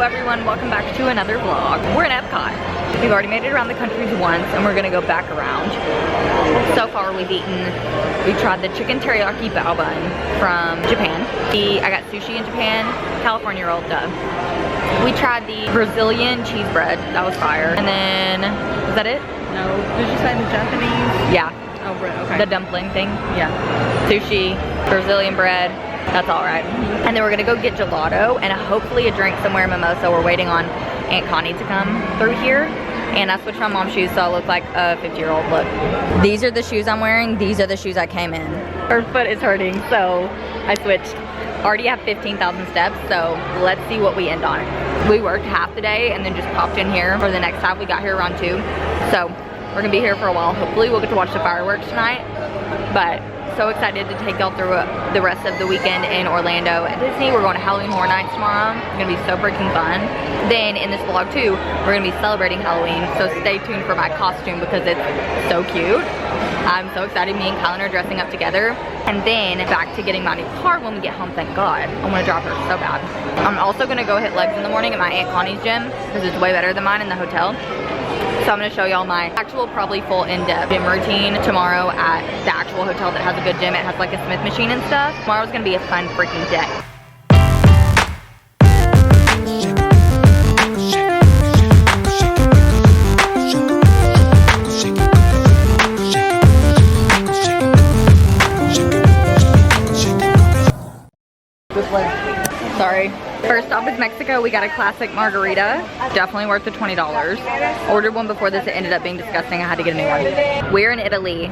Hello everyone, welcome back to another vlog. We're in Epcot. We've already made it around the country once and we're gonna go back around. So far we tried the chicken teriyaki bao bun from Japan. I got sushi in Japan, California roll, duh. We tried the Brazilian cheese bread, that was fire. And then, is that it? No, did you say the Japanese? Yeah. Oh, bread, okay. The dumpling thing? Yeah. Sushi, Brazilian bread. That's all right. And then we're gonna go get gelato and hopefully a drink somewhere in Mimosa. We're waiting on Aunt Connie to come through here. And I switched my mom's shoes so I look like a 50-year-old. Look, these are the shoes I'm wearing. These are the shoes I came in. Her foot is hurting, so I switched. Already have 15,000 steps, so let's see what we end on. We worked half the day and then just popped in here for the next half. We got here around 2. So we're gonna be here for a while. Hopefully we'll get to watch the fireworks tonight. But so excited to take y'all through the rest of the weekend in Orlando at Disney. We're going to Halloween Horror Nights tomorrow. It's gonna be so freaking fun. Then in this vlog too, we're gonna be celebrating Halloween. So stay tuned for my costume because it's so cute. I'm so excited. Me and Kylan are dressing up together. And then back to getting my new car when we get home, thank God. I wanna drop her so bad. I'm also gonna go hit legs in the morning at my Aunt Connie's gym because it's way better than mine in the hotel. So I'm gonna show y'all my actual, probably full in-depth gym routine tomorrow at the actual hotel that has a good gym. It has like a Smith machine and stuff. Tomorrow's gonna be a fun freaking day. Sorry. First stop is Mexico. We got a classic margarita. Definitely worth the $20. Ordered one before this. It ended up being disgusting. I had to get a new one. We're in Italy.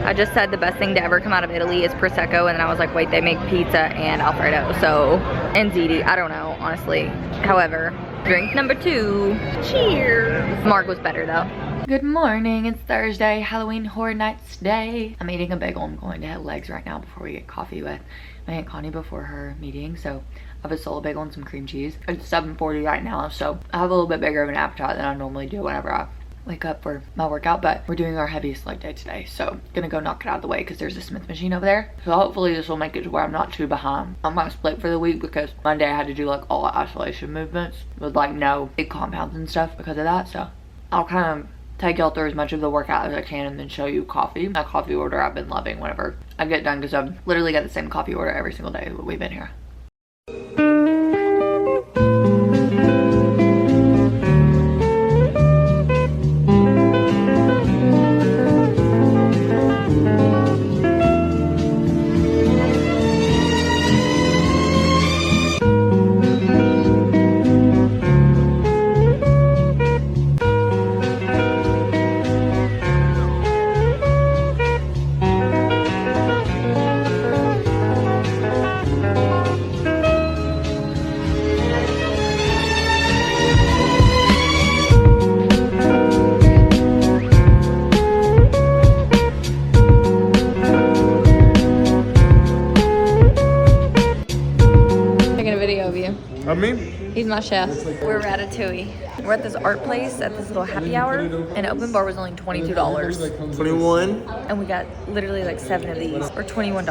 I just said the best thing to ever come out of Italy is Prosecco. And then I was like, wait, they make pizza and Alfredo. So, and ziti. I don't know, honestly. However, drink number 2. Cheers. Marg was better though. Good morning, it's Thursday, Halloween Horror Nights day. I'm eating a bagel. I'm going to have legs right now before we get coffee with my Aunt Connie before her meeting. So I have a solo bagel and some cream cheese. It's 7:40 right now, so I have a little bit bigger of an appetite than I normally do whenever I wake up for my workout, but we're doing our heaviest leg day today. So gonna go knock it out of the way because there's a Smith machine over there. So hopefully this will make it to where I'm not too behind. I'm gonna split for the week because Monday I had to do like all isolation movements with like no big compounds and stuff because of that. So I'll kind of take y'all through as much of the workout as I can and then show you coffee. My coffee order I've been loving whenever I get done because I've literally got the same coffee order every single day that we've been here. Of me? He's my chef. We're Ratatouille. We're at this art place at this little happy hour, and open bar was only $22. 21. And we got literally like 7 of these for $21.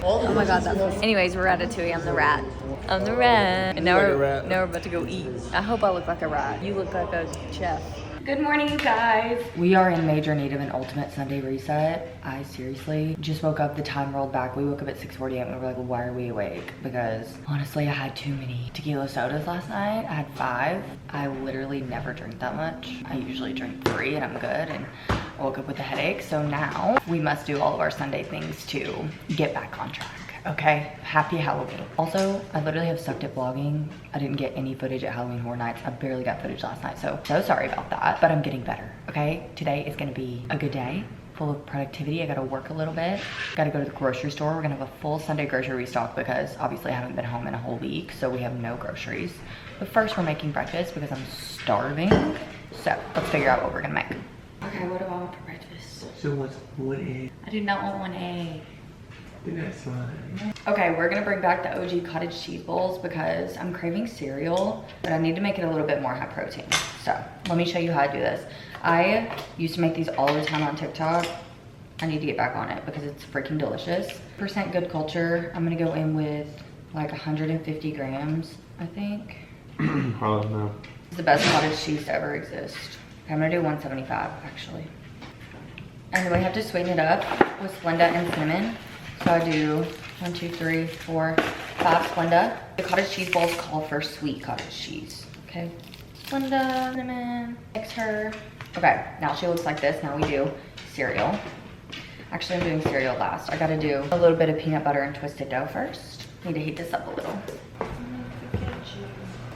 Oh my God, that's anyways, we're Ratatouille. I'm the rat. I'm the rat. And now we're about to go eat. I hope I look like a rat. You look like a chef. Good morning, you guys. We are in major need of an ultimate Sunday reset. I seriously just woke up, the time rolled back. We woke up at 6:48 and we were like, well, why are we awake? Because honestly, I had too many tequila sodas last night. I had 5. I literally never drink that much. I usually drink 3 and I'm good, and I woke up with a headache. So now we must do all of our Sunday things to get back on track. Okay, happy Halloween. Also, I literally have sucked at vlogging. I didn't get any footage at Halloween Horror Nights. I barely got footage last night, so sorry about that, but I'm getting better, okay? Today is gonna be a good day, full of productivity. I gotta work a little bit. Gotta go to the grocery store. We're gonna have a full Sunday grocery restock because obviously I haven't been home in a whole week, so we have no groceries. But first we're making breakfast because I'm starving. So let's figure out what we're gonna make. Okay, what do I want for breakfast? She wants 1 egg. I do not want 1 egg. That's fine. Okay, we're gonna bring back the OG cottage cheese bowls because I'm craving cereal, but I need to make it a little bit more high protein. So let me show you how I do this. I used to make these all the time on TikTok. I need to get back on it because it's freaking delicious. % good culture. I'm gonna go in with like 150 grams, I think. Oh no. It's the best cottage cheese to ever exist. Okay, I'm gonna do 175 actually. And then we have to sweeten it up with Splenda and cinnamon. So I do 1, 2, 3, 4, 5 Splenda. The cottage cheese balls call for sweet cottage cheese. Okay, Splenda, cinnamon, mix her. Okay, now she looks like this. Now we do cereal. Actually, I'm doing cereal last. I gotta do a little bit of peanut butter and twisted dough first. Need to heat this up a little.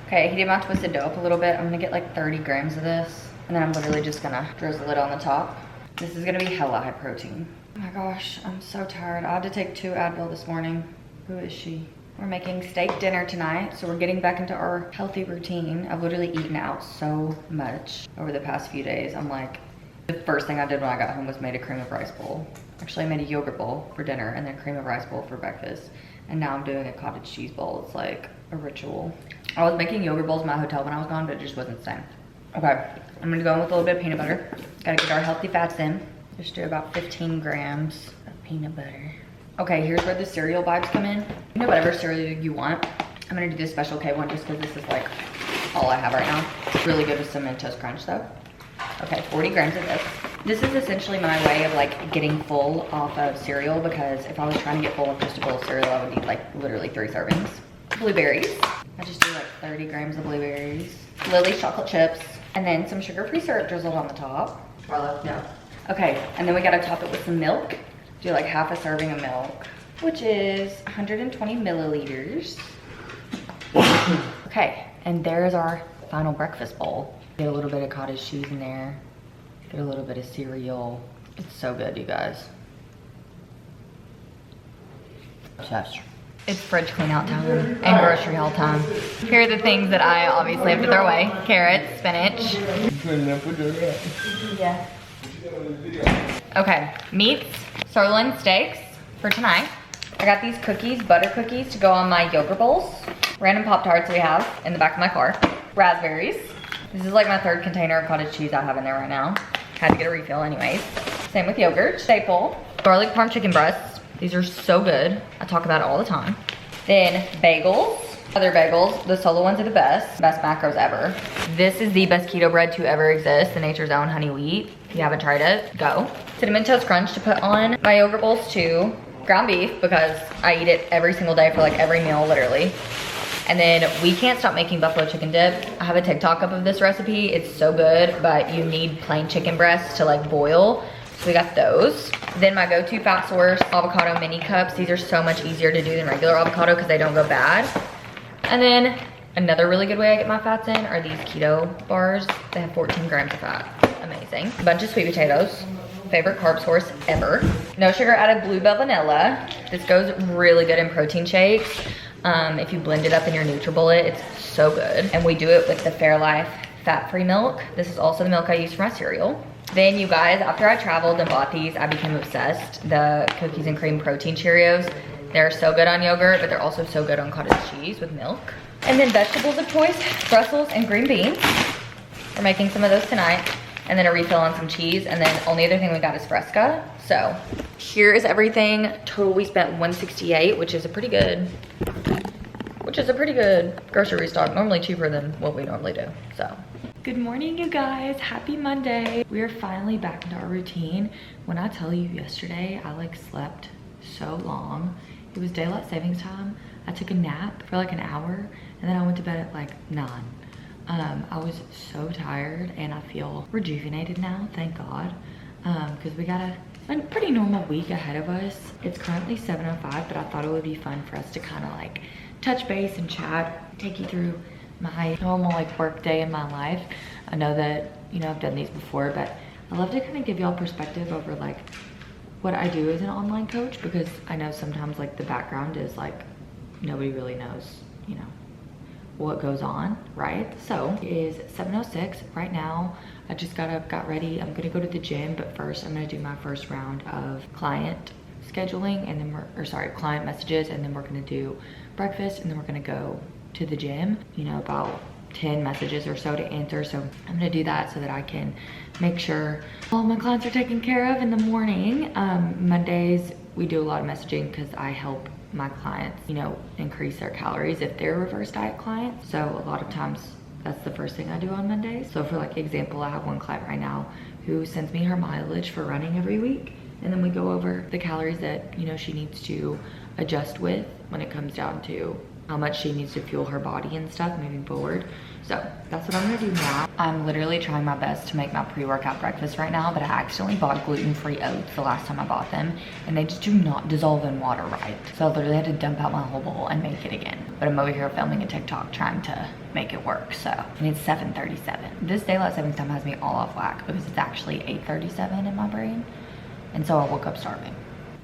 Okay, heating my twisted dough up a little bit. I'm gonna get like 30 grams of this. And then I'm literally just gonna drizzle it on the top. This is gonna be hella high protein. Oh my gosh, I'm so tired. I had to take 2 Advil this morning. Who is she? We're making steak dinner tonight, so we're getting back into our healthy routine. I've literally eaten out so much over the past few days. I'm like, the first thing I did when I got home was made a cream of rice bowl. Actually, I made a yogurt bowl for dinner and then cream of rice bowl for breakfast. And now I'm doing a cottage cheese bowl. It's like a ritual. I was making yogurt bowls in my hotel when I was gone, but it just wasn't the same. Okay, I'm gonna go in with a little bit of peanut butter. Gotta get our healthy fats in. Just do about 15 grams of peanut butter. Okay, here's where the cereal vibes come in. You know, whatever cereal you want. I'm gonna do this Special K one just because this is like all I have right now. It's really good with some Mentos Crunch though. Okay, 40 grams of this. This is essentially my way of like getting full off of cereal, because if I was trying to get full of just a bowl of cereal, I would eat like literally 3 servings. Blueberries. I just do like 30 grams of blueberries. Lily's chocolate chips. And then some sugar-free syrup drizzled on the top. Marlo, no. Okay, and then we gotta top it with some milk. Do like half a serving of milk, which is 120 milliliters. Okay, and there's our final breakfast bowl. Get a little bit of cottage cheese in there. Get a little bit of cereal. It's so good, you guys. Obsessed. It's fridge clean out time and grocery haul time. Here are the things that I obviously have to throw away. Carrots, spinach. Yeah. Okay, meats, sirloin steaks for tonight. I got these cookies, butter cookies, to go on my yogurt bowls. Random Pop-Tarts we have in the back of my car. Raspberries. This is like my 3rd container of cottage cheese I have in there right now. Had to get a refill anyways. Same with yogurt. Staple. Garlic parm chicken breasts. These are so good. I talk about it all the time. Then bagels. Other bagels. The solo ones are the best. Best macros ever. This is the best keto bread to ever exist. The Nature's Own honey wheat. If you haven't tried it, go. Cinnamon Toast Crunch to put on my yogurt bowls too. Ground beef, because I eat it every single day for like every meal, literally. And then we can't stop making buffalo chicken dip. I have a TikTok up of this recipe. It's so good, but you need plain chicken breasts to like boil. So we got those. Then my go-to fat source, avocado mini cups. These are so much easier to do than regular avocado because they don't go bad. And then another really good way I get my fats in are these keto bars. They have 14 grams of fat. Amazing. A bunch of sweet potatoes. Favorite carb source ever. No sugar added Bluebell vanilla. This goes really good in protein shakes. If you blend it up in your NutriBullet, it's so good. And we do it with the Fairlife fat-free milk. This is also the milk I use for my cereal. Then you guys, after I traveled and bought these, I became obsessed. The cookies and cream protein Cheerios. They're so good on yogurt, but they're also so good on cottage cheese with milk. And then vegetables of choice, Brussels and green beans. We're making some of those tonight. And then a refill on some cheese. And then only other thing we got is Fresca. So here is everything. Total we spent $168, which is a pretty good grocery restock. Normally cheaper than what we normally do, so. Good morning, you guys. Happy Monday. We are finally back into our routine. When I tell you yesterday, I like slept so long. It was daylight savings time. I took a nap for like an hour and then I went to bed at like 9. I was so tired and I feel rejuvenated now, thank God. Because we got a pretty normal week ahead of us. It's currently 7:05, but I thought it would be fun for us to kind of like touch base and chat, take you through my normal like work day in my life. I know that, you know, I've done these before, but I love to kind of give y'all perspective over like what I do as an online coach, because I know sometimes like the background is like nobody really knows, you know, what goes on, right? So it is 7:06 right now. I just got up, got ready. I'm gonna go to the gym, but first I'm gonna do my first round of client scheduling, and then client messages, and then we're gonna do breakfast, and then we're gonna go to the gym, you know, about 10 messages or so to answer. So I'm gonna do that so that I can make sure all my clients are taken care of in the morning. Mondays we do a lot of messaging because I help my clients, you know, increase their calories if they're reverse diet clients. So a lot of times that's the first thing I do on Mondays. So for like example, I have one client right now who sends me her mileage for running every week. And then we go over the calories that, you know, she needs to adjust with when it comes down to how much she needs to fuel her body and stuff moving forward. So that's what I'm gonna do now. I'm literally trying my best to make my pre-workout breakfast right now, but I accidentally bought gluten-free oats the last time I bought them, and they just do not dissolve in water right. So I literally had to dump out my whole bowl and make it again. But I'm over here filming a TikTok trying to make it work, so. And it's 7:37. This daylight savings time has me all off whack because it's actually 8:37 in my brain. And so I woke up starving.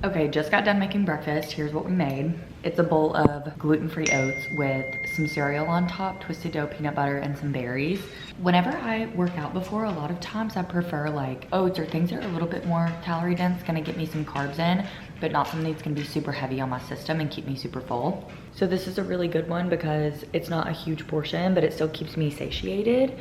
Okay, just got done making breakfast. Here's what we made. It's a bowl of gluten-free oats with some cereal on top, twisted dough, peanut butter, and some berries. Whenever I work out before, a lot of times I prefer like oats or things that are a little bit more calorie dense, gonna get me some carbs in, but not something that's gonna be super heavy on my system and keep me super full. So this is a really good one because it's not a huge portion, but it still keeps me satiated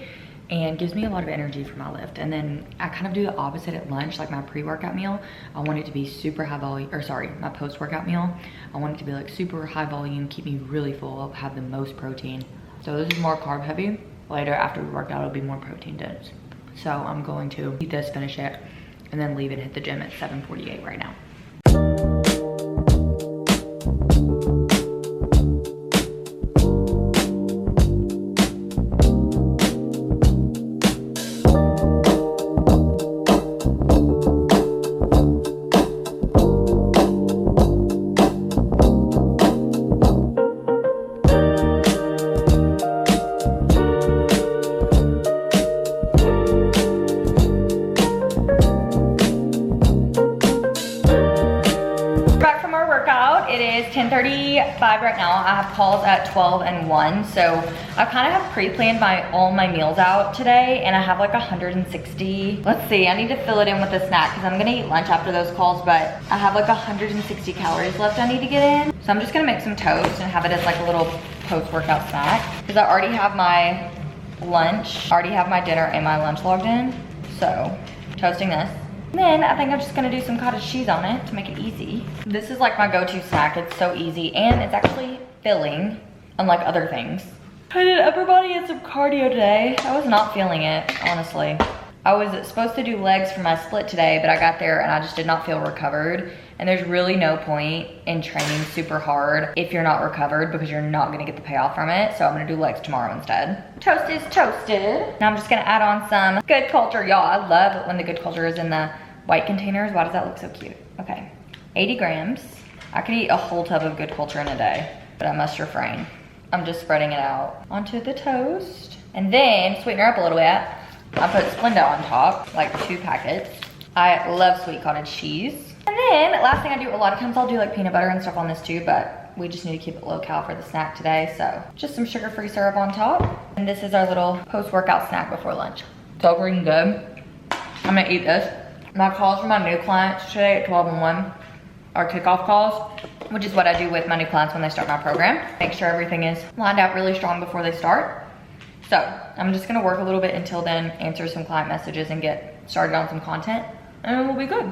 and gives me a lot of energy for my lift. And then I kind of do the opposite at lunch, like my pre-workout meal. I want it to be super high volume, or sorry, my post-workout meal. I want it to be like super high volume, keep me really full, have the most protein. So this is more carb heavy. Later after we work out, it'll be more protein dense. So I'm going to eat this, finish it, and then leave and hit the gym at 7:48 right now. It is 10:35 right now. I have calls at 12 and 1, so I kind of have pre-planned all my meals out today, and I have like 160. Let's see, I need to fill it in with a snack because I'm gonna eat lunch after those calls, but I have like 160 calories left I need to get in. So I'm just gonna make some toast and have it as like a little post-workout snack because I already have my lunch, already have my dinner and my lunch logged in. So toasting this. And then I think I'm just gonna do some cottage cheese on it to make it easy. This is like my go-to snack. It's so easy and it's actually filling, unlike other things. I did upper body and some cardio today. I was not feeling it, honestly. I was supposed to do legs for my split today, but I got there and I just did not feel recovered. And there's really no point in training super hard if you're not recovered because you're not gonna get the payoff from it. So I'm gonna do legs tomorrow instead. Toast is toasted. Now I'm just gonna add on some Good Culture. Y'all, I love it when the Good Culture is in the white containers. Why does that look so cute? Okay, 80 grams. I could eat a whole tub of Good Culture in a day, but I must refrain. I'm just spreading it out onto the toast. And then sweeten her up a little bit. I put Splenda on top, like 2 packets. I love sweet cottage cheese. And then last thing I do, a lot of times I'll do like peanut butter and stuff on this too, but we just need to keep it low cal for the snack today. So just some sugar-free syrup on top. And this is our little post-workout snack before lunch. So freaking good. I'm gonna eat this. My calls for my new clients today at 12 and 1 are kickoff calls, which is what I do with my new clients when they start my program. Make sure everything is lined out really strong before they start. So I'm just gonna work a little bit until then, answer some client messages and get started on some content, and we'll be good.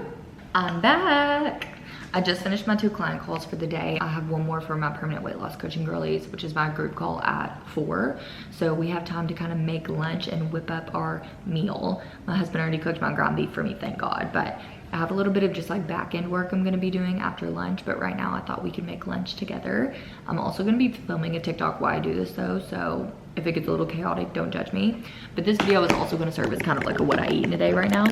I'm back. I just finished my 2 client calls for the day. I have one more for my permanent weight loss coaching girlies, which is my group call at 4. So we have time to kind of make lunch and whip up our meal. My husband already cooked my ground beef for me, thank God. But I have a little bit of just like back end work I'm gonna be doing after lunch, but right now I thought we could make lunch together. I'm also gonna be filming a TikTok while I do this though, so if it gets a little chaotic, don't judge me. But this video is also gonna serve as kind of like a what I eat in a day right now,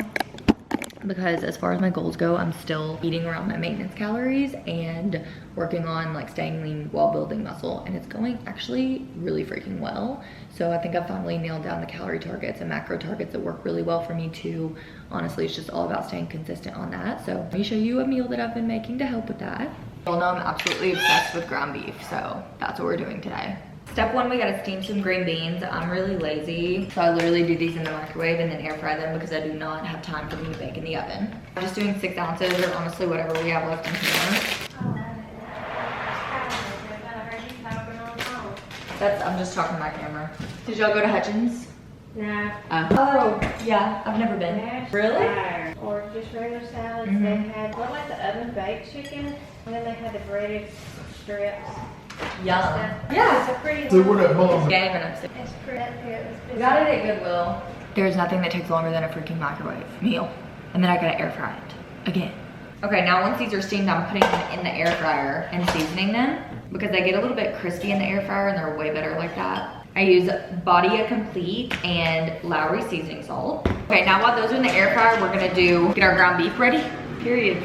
because as far as my goals go, I'm still eating around my maintenance calories and working on like staying lean while building muscle, and it's going actually really freaking well. So I think I've finally nailed down the calorie targets and macro targets that work really well for me too. Honestly, it's just all about staying consistent on that. So let me show you a meal that I've been making to help with that. Y'all know I'm absolutely obsessed with ground beef, so that's what we're doing today. Step 1, we gotta steam some green beans. I'm really lazy, so I literally do these in the microwave and then air fry them because I do not have time for them to bake in the oven. I'm just doing 6 ounces or honestly whatever we have left in here. I'm just talking to my camera. Did y'all go to Hutchins? Nah. Oh, yeah, I've never been. Really? Or just regular salads. They had, what, like the oven baked chicken, and then they had the breaded strips. Yum. Yeah. It's a pretty So what that mom? Yeah, even upstairs. It's pretty. We got it at Goodwill. There's nothing that takes longer than a freaking microwave meal. And then I gotta air fry it again. Okay, now once these are steamed, I'm putting them in the air fryer and seasoning them because they get a little bit crispy in the air fryer and they're way better like that. I use Badia Complete and Lowry seasoning salt. Okay, now while those are in the air fryer, we're gonna get our ground beef ready. Period.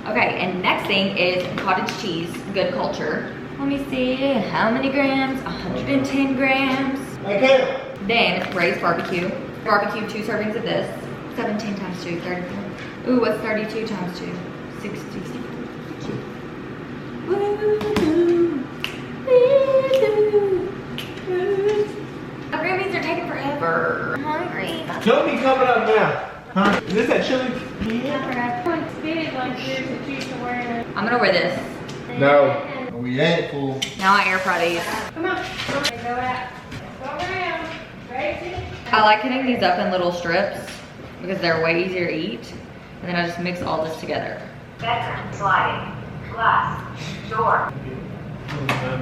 Okay, and next thing is cottage cheese, Good Culture. Let me see, how many grams? 110 grams. Okay. Then Ray's barbecue. Barbecue, 2 servings of this. 17 times 2, 34. Ooh, what's 32 times 2? 60. Woo-hoo. My Grammys are taking forever. I'm hungry. Don't be coming up now. Huh? Is this that chili? I'm gonna wear this. No. We ain't full. Now I air fry these. Come on. Go out. Go around. Crazy. I like cutting these up in little strips because they're way easier to eat. And then I just mix all this together. Bedroom sliding. Glass. Door.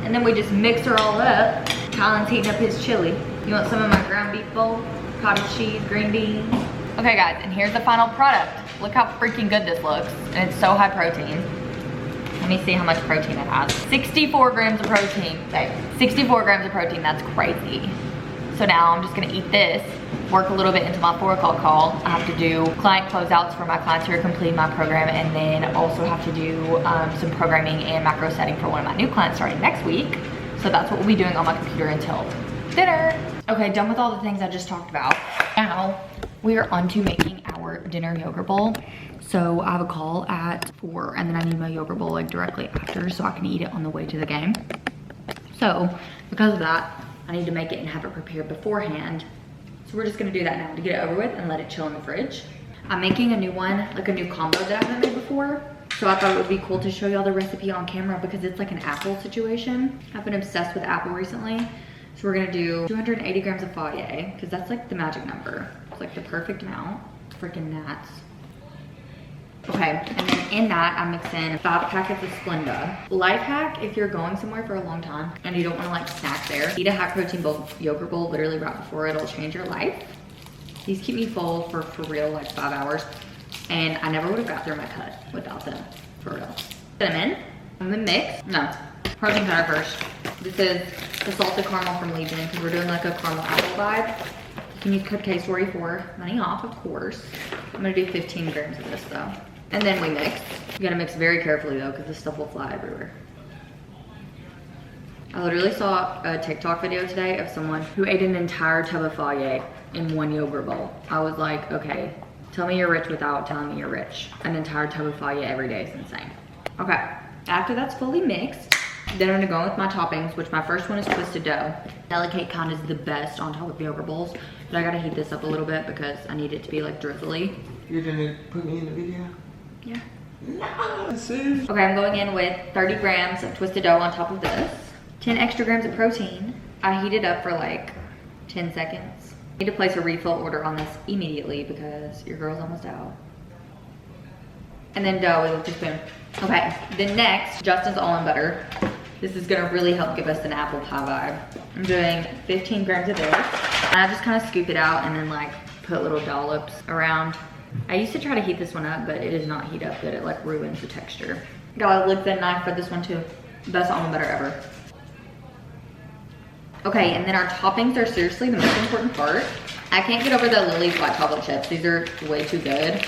And then we just mix her all up. Colin's heating up his chili. You want some of my ground beef bowl? Cottage cheese, green beans. Okay guys, and here's the final product. Look how freaking good this looks. And it's so high protein. Let me see how much protein it has. 64 grams of protein. Okay, 64 grams of protein, that's crazy. So now I'm just gonna eat this, work a little bit into my 4 o'clock call. I have to do client closeouts for my clients who are completing my program, and then also have to do some programming and macro setting for one of my new clients starting next week. So that's what we'll be doing on my computer until dinner. Okay, done with all the things I just talked about. Now we are on to making our dinner yogurt bowl. So I have a call at 4 and then I need my yogurt bowl like directly after so I can eat it on the way to the game. So because of that, I need to make it and have it prepared beforehand. So we're just gonna do that now to get it over with and let it chill in the fridge. I'm making a new one, like a new combo that I haven't made before. So I thought it would be cool to show y'all the recipe on camera because it's like an apple situation. I've been obsessed with apple recently. So we're gonna do 280 grams of Faudier because that's like the magic number. It's like the perfect amount. Freaking gnats. Okay, and then in that, I mix in 5 packets of Splenda. Life hack, if you're going somewhere for a long time and you don't wanna like snack there, eat a high protein bowl, yogurt bowl literally right before. It'll change your life. These keep me full for real, like 5 hours. And I never would have got through my cut without them, for real. Put them in, and then mix. No, protein powder first. This is the salted caramel from Legion because we're doing like a caramel apple vibe. You can use Cupcake Story for money off, of course. I'm gonna do 15 grams of this though. And then we mix. You gotta mix very carefully though, because this stuff will fly everywhere. I literally saw a TikTok video today of someone who ate an entire tub of Faudier in 1 yogurt bowl. I was like, okay, tell me you're rich without telling me you're rich. An entire tub of Faudier every day is insane. Okay, after that's fully mixed, then I'm gonna go in with my toppings, which my first one is twisted dough. Delicate kind is the best on top of yogurt bowls, but I gotta heat this up a little bit because I need it to be like drizzly. You didn't put me in the video? Yeah. No, serious? Okay, I'm going in with 30 grams of twisted dough on top of this. 10 extra grams of protein. I heat it up for like 10 seconds. I need to place a refill order on this immediately because your girl's almost out. And then dough with a spoon. Okay, then next, Justin's almond butter. This is gonna really help give us an apple pie vibe. I'm doing 15 grams of this. And I just kind of scoop it out and then like put little dollops around. I used to try to heat this one up, but it does not heat up good. It like ruins the texture. Got a lick thin knife for this one too. Best almond butter ever. Okay, and then our toppings are seriously the most important part. I can't get over the Lily's white chocolate chips. These are way too good.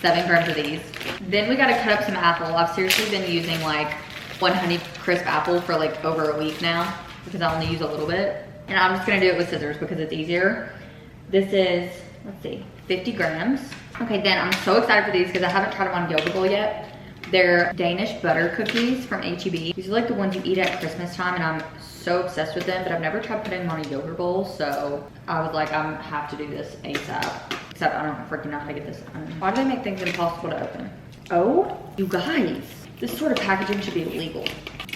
7 grams of these. Then we gotta cut up some apple. I've seriously been using like 1 Honey Crisp apple for like over a week now because I only use a little bit. And I'm just gonna do it with scissors because it's easier. This is, let's see, 50 grams. Okay, then I'm so excited for these because I haven't tried them on yogurt bowl yet. They're Danish butter cookies from H-E-B. These are like the ones you eat at Christmas time and I'm so obsessed with them, but I've never tried putting them on a yogurt bowl, so I was like, I have to do this ASAP. Except I don't freaking know how to get this done. Why do they make things impossible to open? Oh, you guys, this sort of packaging should be illegal.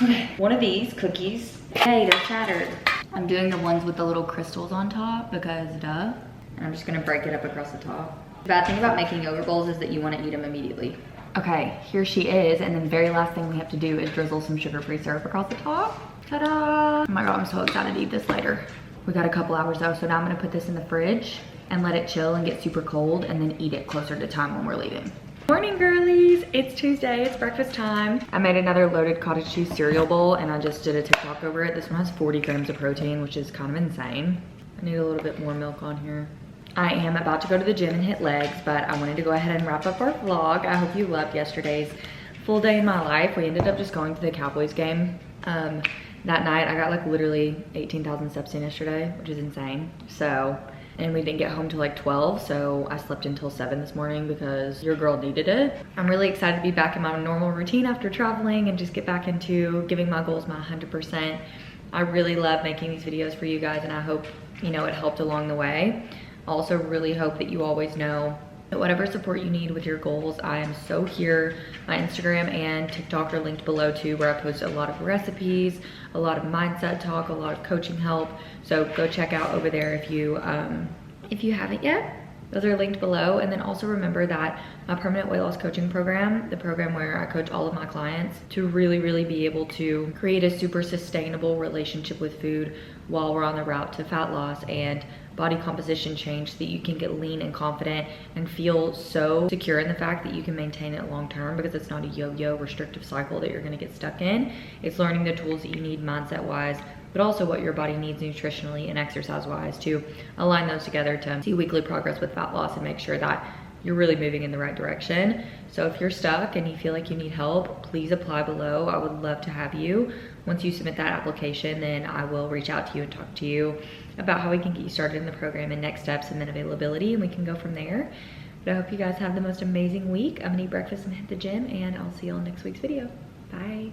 Okay, one of these cookies. Hey, they're shattered. I'm doing the ones with the little crystals on top because duh. And I'm just gonna break it up across the top. The bad thing about making yogurt bowls is that you wanna eat them immediately. Okay, here she is. And then the very last thing we have to do is drizzle some sugar-free syrup across the top. Ta-da! Oh my God, I'm so excited to eat this later. We got a couple hours though, so now I'm gonna put this in the fridge and let it chill and get super cold and then eat it closer to time when we're leaving. Morning girlies, it's Tuesday, it's breakfast time. I made another loaded cottage cheese cereal bowl and I just did a TikTok over it. This one has 40 grams of protein, which is kind of insane. I need a little bit more milk on here. I am about to go to the gym and hit legs, but I wanted to go ahead and wrap up our vlog. I hope you loved yesterday's full day in my life. We ended up just going to the Cowboys game. That night I got like literally 18,000 steps in yesterday, which is insane. So, and we didn't get home till like 12, so I slept until 7 this morning because your girl needed it. I'm really excited to be back in my normal routine after traveling and just get back into giving my goals my 100%. I really love making these videos for you guys and I hope, you know, it helped along the way. I also really hope that you always know that whatever support you need with your goals, I am so here. My Instagram and TikTok are linked below too, where I post a lot of recipes, a lot of mindset talk, a lot of coaching help. So go check out over there if you haven't yet. Those are linked below. And then also remember that my permanent weight loss coaching program, the program where I coach all of my clients to really be able to create a super sustainable relationship with food while we're on the route to fat loss and body composition change, so that you can get lean and confident and feel so secure in the fact that you can maintain it long term, because it's not a yo-yo restrictive cycle that you're gonna get stuck in. It's learning the tools that you need mindset wise, but also what your body needs nutritionally and exercise wise to align those together to see weekly progress with fat loss and make sure that you're really moving in the right direction. So if you're stuck and you feel like you need help, please apply below. I would love to have you. Once you submit that application, then I will reach out to you and talk to you about how we can get you started in the program and next steps and then availability, and we can go from there. But I hope you guys have the most amazing week. I'm gonna eat breakfast and hit the gym, and I'll see you on next week's video. Bye.